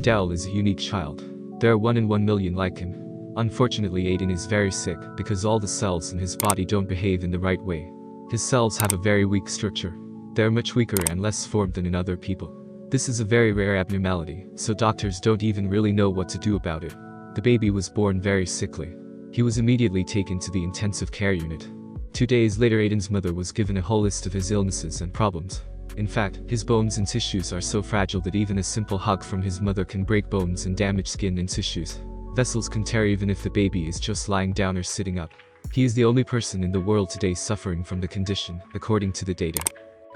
Daryl is a unique child. There are 1 in 1 million like him. Unfortunately, Aiden is very sick because all the cells in his body don't behave in the right way. His cells have a very weak structure. They are much weaker and less formed than in other people. This is a very rare abnormality, so doctors don't even really know what to do about it. The baby was born very sickly. He was immediately taken to the intensive care unit. 2 days later, Aiden's mother was given a whole list of his illnesses and problems. In fact, his bones and tissues are so fragile that even a simple hug from his mother can break bones and damage skin and tissues. Vessels can tear even if the baby is just lying down or sitting up. He is the only person in the world today suffering from the condition, according to the data.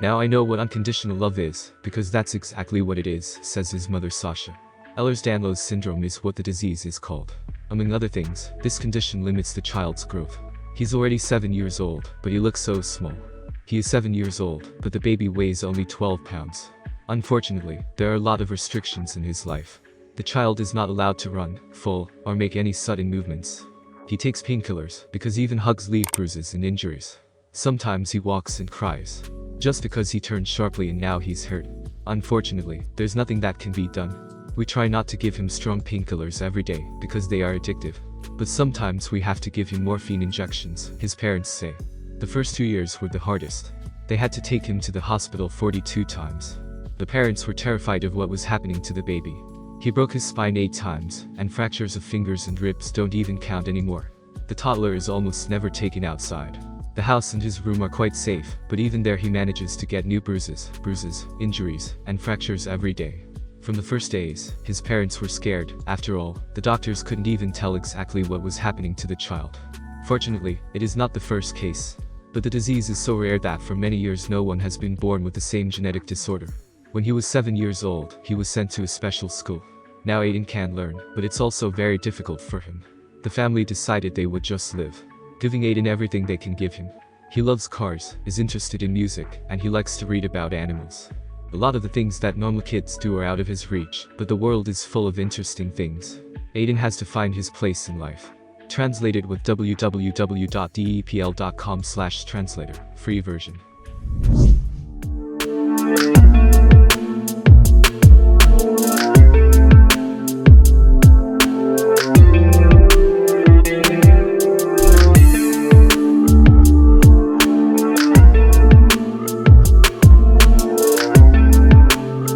Now I know what unconditional love is, because that's exactly what it is, says his mother Sasha. Ehlers-Danlos syndrome is what the disease is called. Among other things, this condition limits the child's growth. He's already 7 years old, but he looks so small. He is 7 years old, but the baby weighs only 12 pounds. Unfortunately, there are a lot of restrictions in his life. The child is not allowed to run, fall, or make any sudden movements. He takes painkillers, because even hugs leave bruises and injuries. Sometimes he walks and cries. Just because he turned sharply and now he's hurt. Unfortunately, there's nothing that can be done. We try not to give him strong painkillers every day, because they are addictive. But sometimes we have to give him morphine injections, his parents say. The first 2 years were the hardest. They had to take him to the hospital 42 times. The parents were terrified of what was happening to the baby. He broke his spine 8 times, and fractures of fingers and ribs don't even count anymore. The toddler is almost never taken outside. The house and his room are quite safe, but even there he manages to get new bruises, injuries, and fractures every day. From the first days, his parents were scared. After all, the doctors couldn't even tell exactly what was happening to the child. Fortunately, it is not the first case. But the disease is so rare that for many years no one has been born with the same genetic disorder. When he was 7 years old, he was sent to a special school. Now Aiden can learn, but it's also very difficult for him. The family decided they would just live, giving Aiden everything they can give him. He loves cars, is interested in music, and he likes to read about animals. A lot of the things that normal kids do are out of his reach, but the world is full of interesting things. Aiden has to find his place in life. Translated with www.depl.com/translator, free version.